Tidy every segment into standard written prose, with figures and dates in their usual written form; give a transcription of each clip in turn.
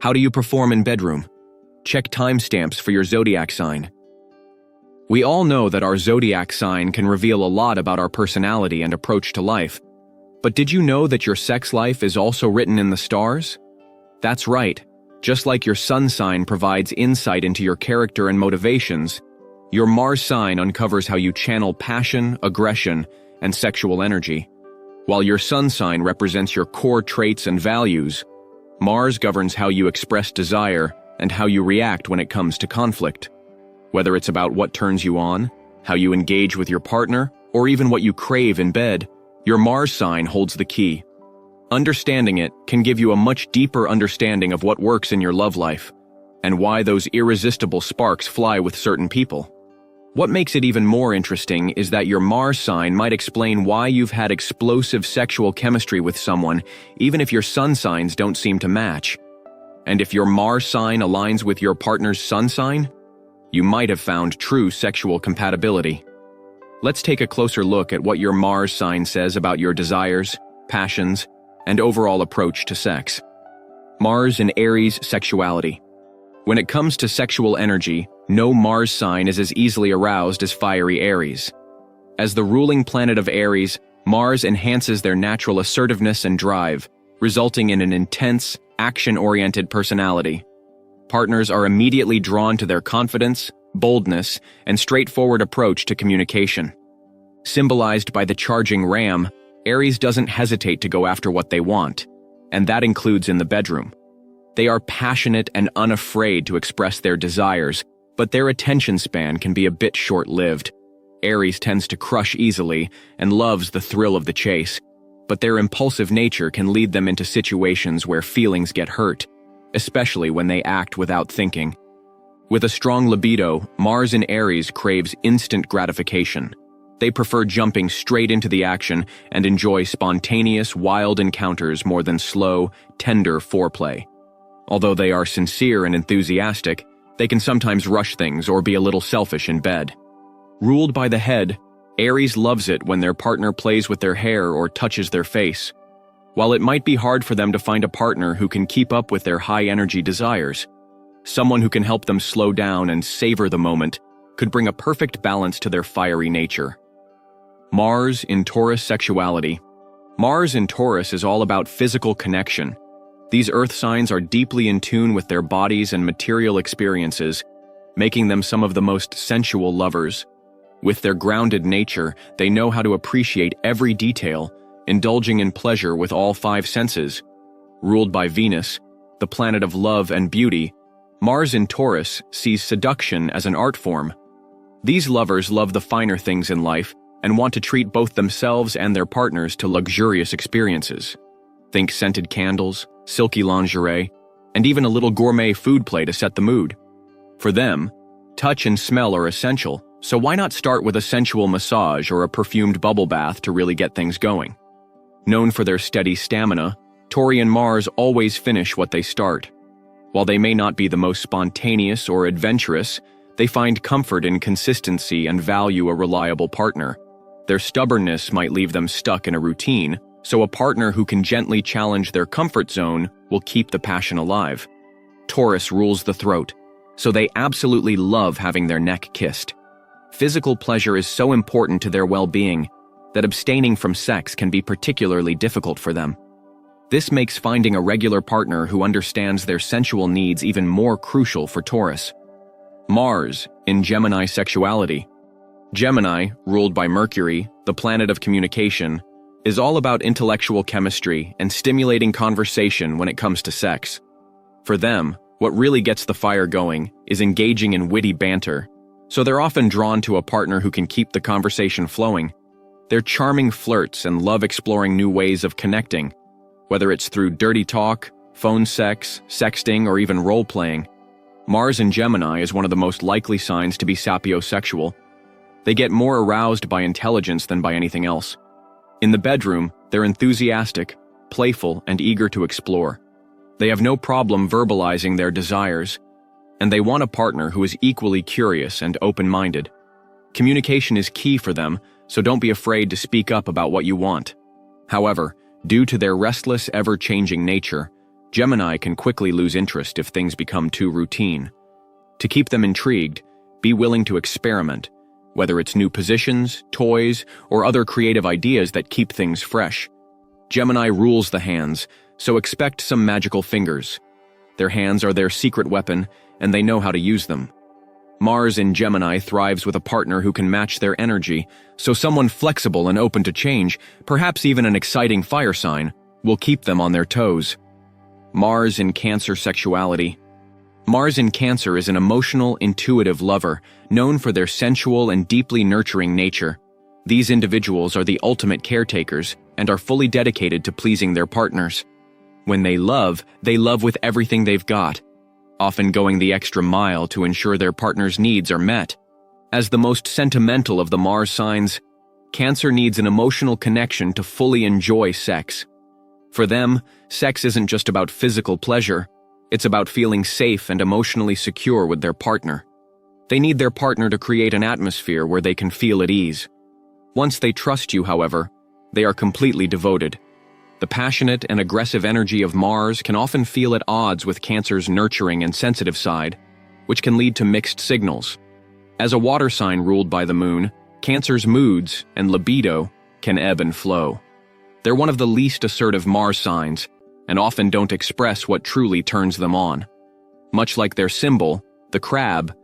How do you perform in bedroom? Check timestamps for your zodiac sign. We all know that our zodiac sign can reveal a lot about our personality and approach to life. But did you know that your sex life is also written in the stars? That's right. Just like your sun sign provides insight into your character and motivations, your Mars sign uncovers how you channel passion, aggression, and sexual energy. While your sun sign represents your core traits and values, Mars governs how you express desire and how you react when it comes to conflict. Whether it's about what turns you on, how you engage with your partner, or even what you crave in bed, your Mars sign holds the key. Understanding it can give you a much deeper understanding of what works in your love life, and why those irresistible sparks fly with certain people. What makes it even more interesting is that your Mars sign might explain why you've had explosive sexual chemistry with someone, even if your sun signs don't seem to match. And if your Mars sign aligns with your partner's sun sign, you might have found true sexual compatibility. Let's take a closer look at what your Mars sign says about your desires, passions, and overall approach to sex. Mars in Aries sexuality. When it comes to sexual energy, no Mars sign is as easily aroused as fiery Aries. As the ruling planet of Aries, Mars enhances their natural assertiveness and drive, resulting in an intense, action-oriented personality. Partners are immediately drawn to their confidence, boldness, and straightforward approach to communication. Symbolized by the charging ram, Aries doesn't hesitate to go after what they want, and that includes in the bedroom. They are passionate and unafraid to express their desires, but their attention span can be a bit short-lived. Aries tends to crush easily and loves the thrill of the chase, but their impulsive nature can lead them into situations where feelings get hurt, especially when they act without thinking. With a strong libido, Mars in Aries craves instant gratification. They prefer jumping straight into the action and enjoy spontaneous, wild encounters more than slow, tender foreplay. Although they are sincere and enthusiastic, they can sometimes rush things or be a little selfish in bed. Ruled by the head, Aries loves it when their partner plays with their hair or touches their face. While it might be hard for them to find a partner who can keep up with their high-energy desires, someone who can help them slow down and savor the moment could bring a perfect balance to their fiery nature. Mars in Taurus sexuality. Mars in Taurus is all about physical connection. These earth signs are deeply in tune with their bodies and material experiences, making them some of the most sensual lovers. With their grounded nature, they know how to appreciate every detail, indulging in pleasure with all five senses. Ruled by Venus, the planet of love and beauty, Mars in Taurus sees seduction as an art form. These lovers love the finer things in life and want to treat both themselves and their partners to luxurious experiences. Think scented candles, silky lingerie, and even a little gourmet food play to set the mood. For them, touch and smell are essential, so why not start with a sensual massage or a perfumed bubble bath to really get things going? Known for their steady stamina, Tauri and Mars always finish what they start. While they may not be the most spontaneous or adventurous, they find comfort in consistency and value a reliable partner. Their stubbornness might leave them stuck in a routine, so a partner who can gently challenge their comfort zone will keep the passion alive. Taurus rules the throat, so they absolutely love having their neck kissed. Physical pleasure is so important to their well-being that abstaining from sex can be particularly difficult for them. This makes finding a regular partner who understands their sensual needs even more crucial for Taurus. Mars in Gemini sexuality. Gemini, ruled by Mercury, the planet of communication, is all about intellectual chemistry and stimulating conversation when it comes to sex. For them, what really gets the fire going is engaging in witty banter, so they're often drawn to a partner who can keep the conversation flowing. They're charming flirts and love exploring new ways of connecting, whether it's through dirty talk, phone sex, sexting, or even role-playing. Mars in Gemini is one of the most likely signs to be sapiosexual. They get more aroused by intelligence than by anything else. In the bedroom, they're enthusiastic, playful, and eager to explore. They have no problem verbalizing their desires, and they want a partner who is equally curious and open-minded. Communication is key for them, so don't be afraid to speak up about what you want. However, due to their restless, ever-changing nature, Gemini can quickly lose interest if things become too routine. To keep them intrigued, be willing to experiment, whether it's new positions, toys, or other creative ideas that keep things fresh. Gemini rules the hands, so expect some magical fingers. Their hands are their secret weapon, and they know how to use them. Mars in Gemini thrives with a partner who can match their energy, so someone flexible and open to change, perhaps even an exciting fire sign, will keep them on their toes. Mars in Cancer sexuality. Mars in Cancer is an emotional, intuitive lover, known for their sensual and deeply nurturing nature. These individuals are the ultimate caretakers and are fully dedicated to pleasing their partners. When they love with everything they've got, often going the extra mile to ensure their partner's needs are met. As the most sentimental of the Mars signs, Cancer needs an emotional connection to fully enjoy sex. For them, sex isn't just about physical pleasure, it's about feeling safe and emotionally secure with their partner. They need their partner to create an atmosphere where they can feel at ease. Once they trust you, however, they are completely devoted. The passionate and aggressive energy of Mars can often feel at odds with Cancer's nurturing and sensitive side, which can lead to mixed signals. As a water sign ruled by the moon, Cancer's moods and libido can ebb and flow. They're one of the least assertive Mars signs, and often don't express what truly turns them on. Much like their symbol, the crab,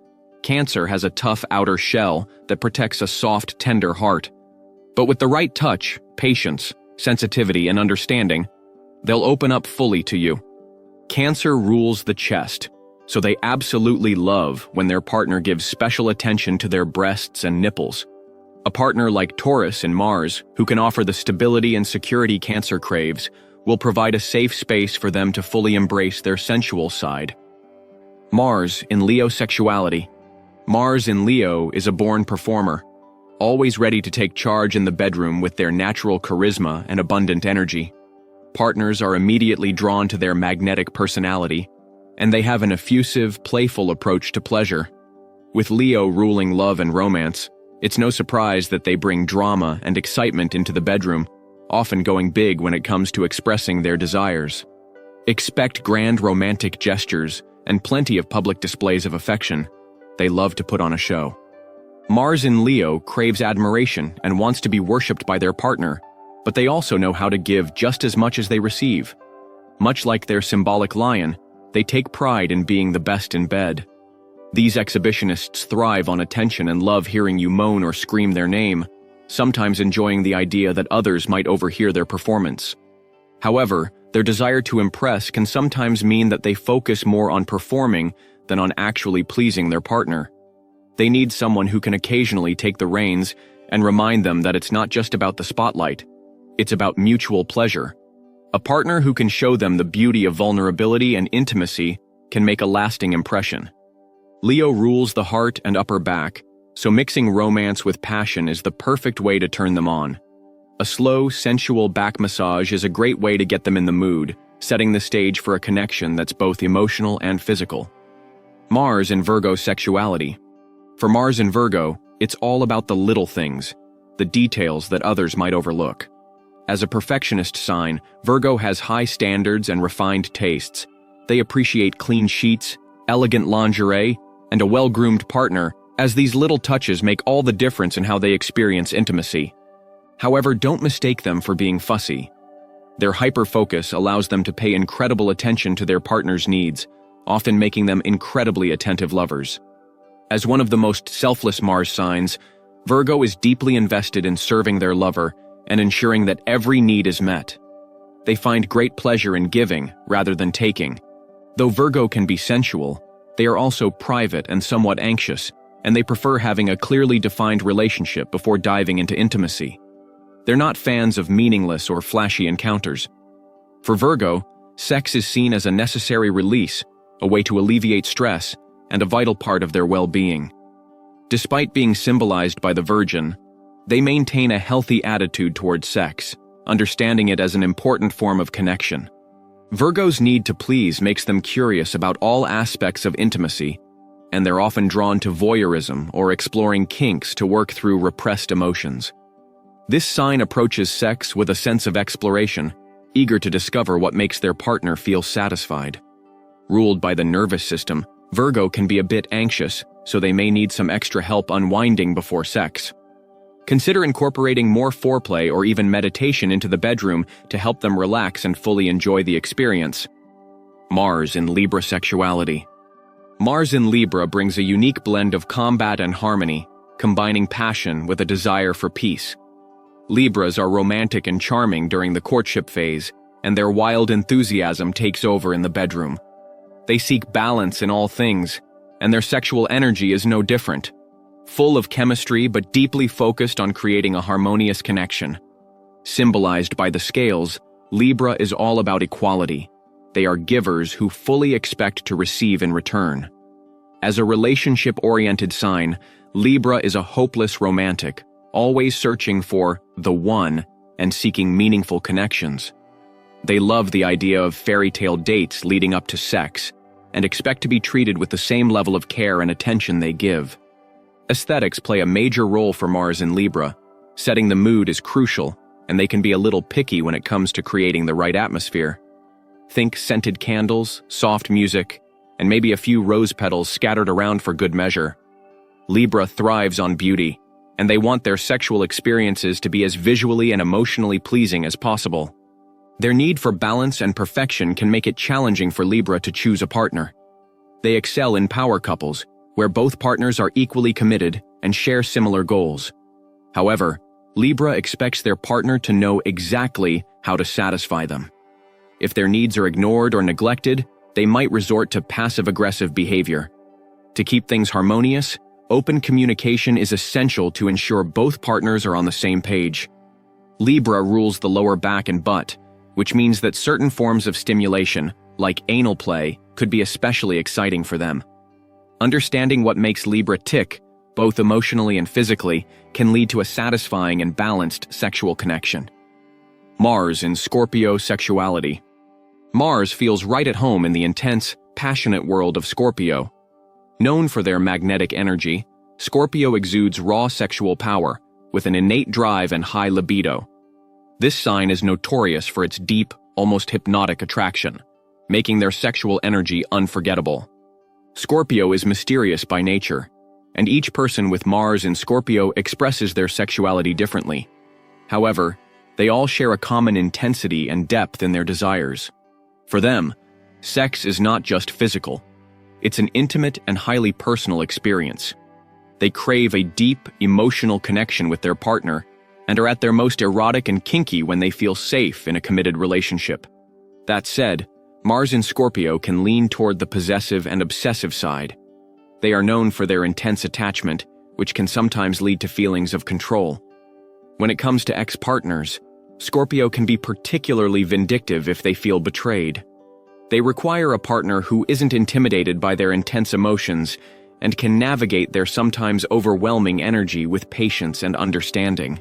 Cancer has a tough outer shell that protects a soft, tender heart. But with the right touch, patience, sensitivity, and understanding, they'll open up fully to you. Cancer rules the chest, so they absolutely love when their partner gives special attention to their breasts and nipples. A partner like Taurus in Mars, who can offer the stability and security Cancer craves, will provide a safe space for them to fully embrace their sensual side. Mars in Leo sexuality. Mars in Leo is a born performer, always ready to take charge in the bedroom with their natural charisma and abundant energy. Partners are immediately drawn to their magnetic personality, and they have an effusive, playful approach to pleasure. With Leo ruling love and romance, it's no surprise that they bring drama and excitement into the bedroom, often going big when it comes to expressing their desires. Expect grand romantic gestures and plenty of public displays of affection. They love to put on a show. Mars in Leo craves admiration and wants to be worshipped by their partner, but they also know how to give just as much as they receive. Much like their symbolic lion, they take pride in being the best in bed. These exhibitionists thrive on attention and love hearing you moan or scream their name, sometimes enjoying the idea that others might overhear their performance. However, their desire to impress can sometimes mean that they focus more on performing than on actually pleasing their partner. They need someone who can occasionally take the reins and remind them that it's not just about the spotlight, it's about mutual pleasure. A partner who can show them the beauty of vulnerability and intimacy can make a lasting impression. Leo rules the heart and upper back, so mixing romance with passion is the perfect way to turn them on. A slow, sensual back massage is a great way to get them in the mood, setting the stage for a connection that's both emotional and physical. Mars in Virgo sexuality. For Mars in Virgo, it's all about the little things, the details that others might overlook. As a perfectionist sign, Virgo has high standards and refined tastes. They appreciate clean sheets, elegant lingerie, and a well-groomed partner, as these little touches make all the difference in how they experience intimacy. However, don't mistake them for being fussy. Their hyper-focus allows them to pay incredible attention to their partner's needs, often making them incredibly attentive lovers. As one of the most selfless Mars signs, Virgo is deeply invested in serving their lover and ensuring that every need is met. They find great pleasure in giving rather than taking. Though Virgo can be sensual, they are also private and somewhat anxious, and they prefer having a clearly defined relationship before diving into intimacy. They're not fans of meaningless or flashy encounters. For Virgo, sex is seen as a necessary release, a way to alleviate stress, and a vital part of their well-being. Despite being symbolized by the Virgin, they maintain a healthy attitude towards sex, understanding it as an important form of connection. Virgo's need to please makes them curious about all aspects of intimacy, and they're often drawn to voyeurism or exploring kinks to work through repressed emotions. This sign approaches sex with a sense of exploration, eager to discover what makes their partner feel satisfied. Ruled by the nervous system, Virgo can be a bit anxious, so they may need some extra help unwinding before sex. Consider incorporating more foreplay or even meditation into the bedroom to help them relax and fully enjoy the experience. Mars in Libra sexuality. Mars in Libra brings a unique blend of combat and harmony, combining passion with a desire for peace. Libras are romantic and charming during the courtship phase, and their wild enthusiasm takes over in the bedroom. They seek balance in all things, and their sexual energy is no different. Full of chemistry but deeply focused on creating a harmonious connection. Symbolized by the scales, Libra is all about equality. They are givers who fully expect to receive in return. As a relationship-oriented sign, Libra is a hopeless romantic, always searching for the one and seeking meaningful connections. They love the idea of fairy tale dates leading up to sex and expect to be treated with the same level of care and attention they give. Aesthetics play a major role for Mars in Libra. Setting the mood is crucial, and they can be a little picky when it comes to creating the right atmosphere. Think scented candles, soft music, and maybe a few rose petals scattered around for good measure. Libra thrives on beauty, and they want their sexual experiences to be as visually and emotionally pleasing as possible. Their need for balance and perfection can make it challenging for Libra to choose a partner. They excel in power couples, where both partners are equally committed and share similar goals. However, Libra expects their partner to know exactly how to satisfy them. If their needs are ignored or neglected, they might resort to passive-aggressive behavior. To keep things harmonious, open communication is essential to ensure both partners are on the same page. Libra rules the lower back and butt, which means that certain forms of stimulation, like anal play, could be especially exciting for them. Understanding what makes Libra tick, both emotionally and physically, can lead to a satisfying and balanced sexual connection. Mars in Scorpio sexuality. Mars feels right at home in the intense, passionate world of Scorpio. Known for their magnetic energy, Scorpio exudes raw sexual power, with an innate drive and high libido. This sign is notorious for its deep, almost hypnotic attraction, making their sexual energy unforgettable. Scorpio is mysterious by nature, and each person with Mars in Scorpio expresses their sexuality differently. However, they all share a common intensity and depth in their desires. For them, sex is not just physical. It's an intimate and highly personal experience. They crave a deep, emotional connection with their partner and are at their most erotic and kinky when they feel safe in a committed relationship. That said, Mars in Scorpio can lean toward the possessive and obsessive side. They are known for their intense attachment, which can sometimes lead to feelings of control. When it comes to ex-partners, Scorpio can be particularly vindictive if they feel betrayed. They require a partner who isn't intimidated by their intense emotions and can navigate their sometimes overwhelming energy with patience and understanding.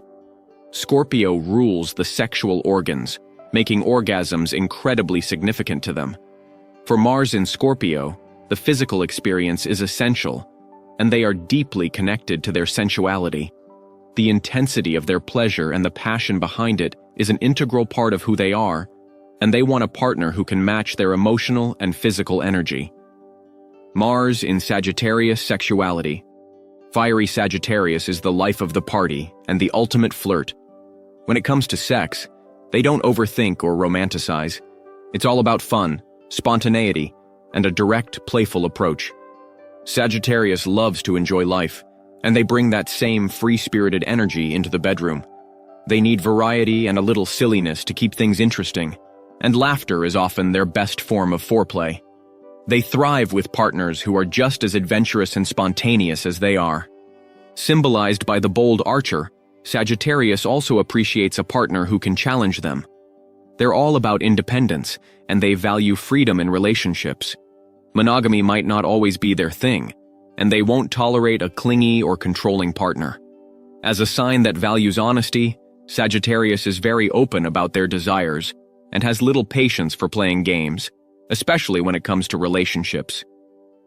Scorpio rules the sexual organs, making orgasms incredibly significant to them. For Mars in Scorpio, the physical experience is essential, and they are deeply connected to their sensuality. The intensity of their pleasure and the passion behind it is an integral part of who they are, and they want a partner who can match their emotional and physical energy. Mars in Sagittarius sexuality. Fiery Sagittarius is the life of the party and the ultimate flirt. When it comes to sex, they don't overthink or romanticize. It's all about fun, spontaneity, and a direct, playful approach. Sagittarius loves to enjoy life, and they bring that same free-spirited energy into the bedroom. They need variety and a little silliness to keep things interesting, and laughter is often their best form of foreplay. They thrive with partners who are just as adventurous and spontaneous as they are. Symbolized by the bold archer, Sagittarius also appreciates a partner who can challenge them. They're all about independence, and they value freedom in relationships. Monogamy might not always be their thing, and they won't tolerate a clingy or controlling partner. As a sign that values honesty, Sagittarius is very open about their desires and has little patience for playing games, especially when it comes to relationships.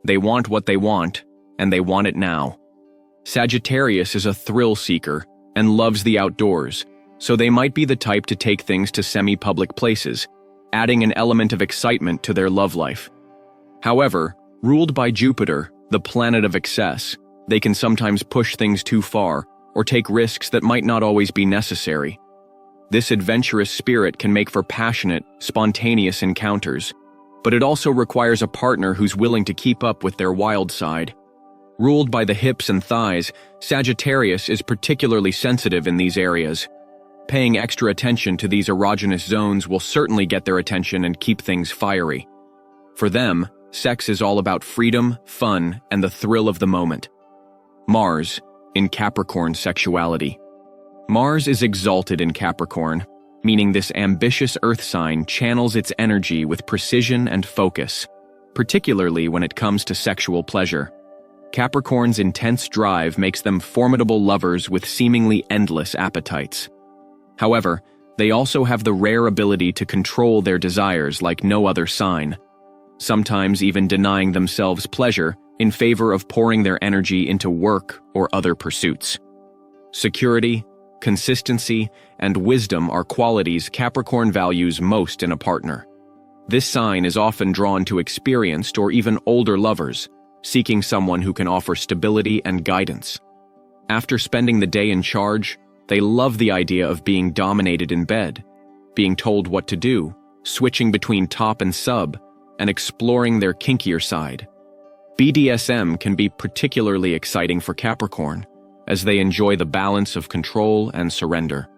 They want what they want, and they want it now. Sagittarius is a thrill seeker and loves the outdoors, so they might be the type to take things to semi-public places, adding an element of excitement to their love life. However, ruled by Jupiter, the planet of excess, they can sometimes push things too far or take risks that might not always be necessary. This adventurous spirit can make for passionate, spontaneous encounters, but it also requires a partner who's willing to keep up with their wild side. Ruled by the hips and thighs, Sagittarius is particularly sensitive in these areas. Paying extra attention to these erogenous zones will certainly get their attention and keep things fiery. For them, sex is all about freedom, fun, and the thrill of the moment. Mars, in Capricorn sexuality. Mars is exalted in Capricorn, meaning this ambitious earth sign channels its energy with precision and focus, particularly when it comes to sexual pleasure. Capricorn's intense drive makes them formidable lovers with seemingly endless appetites. However, they also have the rare ability to control their desires like no other sign, sometimes even denying themselves pleasure in favor of pouring their energy into work or other pursuits. Security, consistency, and wisdom are qualities Capricorn values most in a partner. This sign is often drawn to experienced or even older lovers, seeking someone who can offer stability and guidance. After spending the day in charge, they love the idea of being dominated in bed, being told what to do, switching between top and sub, and exploring their kinkier side. BDSM can be particularly exciting for Capricorn, as they enjoy the balance of control and surrender.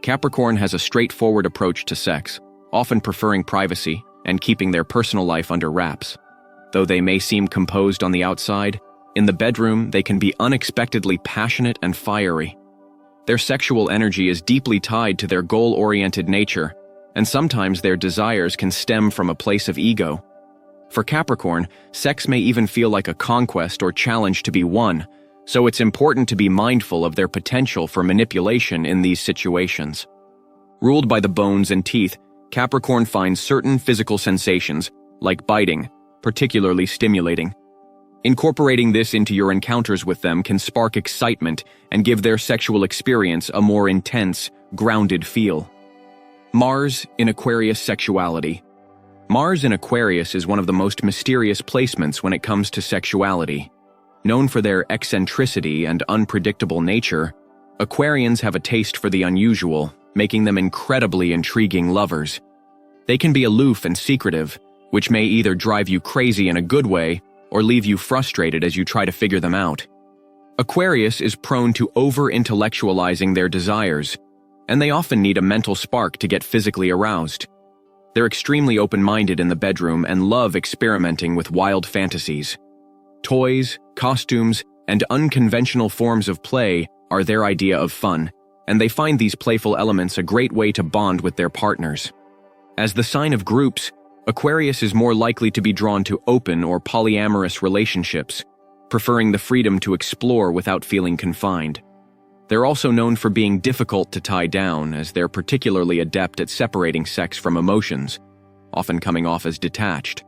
Capricorn has a straightforward approach to sex, often preferring privacy and keeping their personal life under wraps. Though they may seem composed on the outside, in the bedroom they can be unexpectedly passionate and fiery. Their sexual energy is deeply tied to their goal-oriented nature, and sometimes their desires can stem from a place of ego. For Capricorn, sex may even feel like a conquest or challenge to be won, so it's important to be mindful of their potential for manipulation in these situations. Ruled by the bones and teeth, Capricorn finds certain physical sensations, like biting, particularly stimulating. Incorporating this into your encounters with them can spark excitement and give their sexual experience a more intense, grounded feel. Mars in Aquarius sexuality. Mars in Aquarius is one of the most mysterious placements when it comes to sexuality. Known for their eccentricity and unpredictable nature, Aquarians have a taste for the unusual, making them incredibly intriguing lovers. They can be aloof and secretive, which may either drive you crazy in a good way or leave you frustrated as you try to figure them out. Aquarius is prone to over-intellectualizing their desires, and they often need a mental spark to get physically aroused. They're extremely open-minded in the bedroom and love experimenting with wild fantasies. Toys, costumes, and unconventional forms of play are their idea of fun, and they find these playful elements a great way to bond with their partners. As the sign of groups, Aquarius is more likely to be drawn to open or polyamorous relationships, preferring the freedom to explore without feeling confined. They're also known for being difficult to tie down, as they're particularly adept at separating sex from emotions, often coming off as detached.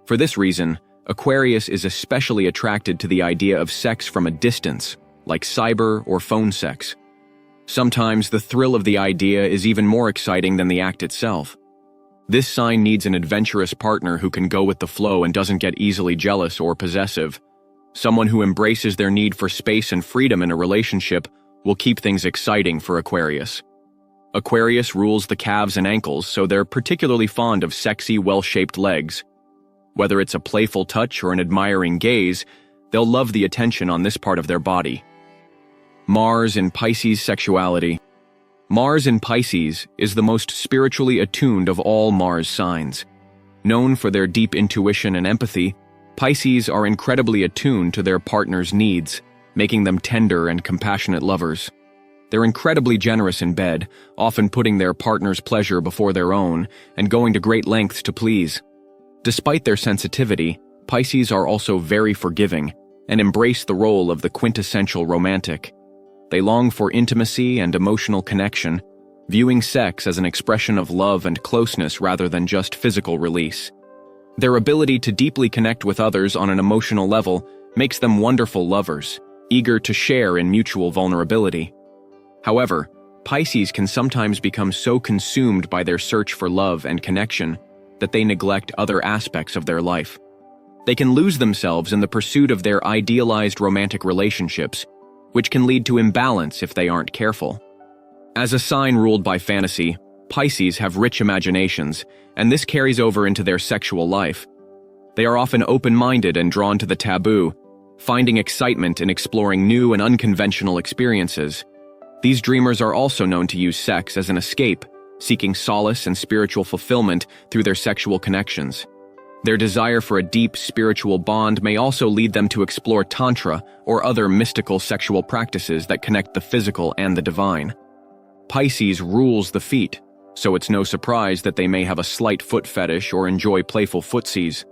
For this reason, Aquarius is especially attracted to the idea of sex from a distance, like cyber or phone sex. Sometimes the thrill of the idea is even more exciting than the act itself. This sign needs an adventurous partner who can go with the flow and doesn't get easily jealous or possessive. Someone who embraces their need for space and freedom in a relationship will keep things exciting for Aquarius. Aquarius rules the calves and ankles, so they're particularly fond of sexy, well-shaped legs. Whether it's a playful touch or an admiring gaze, they'll love the attention on this part of their body. Mars in Pisces sexuality. Mars in Pisces is the most spiritually attuned of all Mars signs. Known for their deep intuition and empathy, Pisces are incredibly attuned to their partner's needs, making them tender and compassionate lovers. They're incredibly generous in bed, often putting their partner's pleasure before their own and going to great lengths to please. Despite their sensitivity, Pisces are also very forgiving and embrace the role of the quintessential romantic. They long for intimacy and emotional connection, viewing sex as an expression of love and closeness rather than just physical release. Their ability to deeply connect with others on an emotional level makes them wonderful lovers, eager to share in mutual vulnerability. However, Pisces can sometimes become so consumed by their search for love and connection that they neglect other aspects of their life. They can lose themselves in the pursuit of their idealized romantic relationships, which can lead to imbalance if they aren't careful. As a sign ruled by fantasy, Pisces have rich imaginations, and this carries over into their sexual life. They are often open-minded and drawn to the taboo, finding excitement in exploring new and unconventional experiences. These dreamers are also known to use sex as an escape, seeking solace and spiritual fulfillment through their sexual connections. Their desire for a deep spiritual bond may also lead them to explore tantra or other mystical sexual practices that connect the physical and the divine. Pisces rules the feet, so it's no surprise that they may have a slight foot fetish or enjoy playful footsies.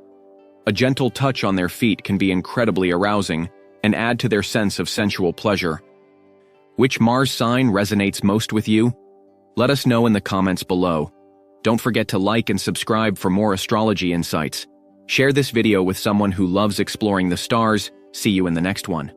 A gentle touch on their feet can be incredibly arousing and add to their sense of sensual pleasure. Which Mars sign resonates most with you? Let us know in the comments below. Don't forget to like and subscribe for more astrology insights. Share this video with someone who loves exploring the stars. See you in the next one.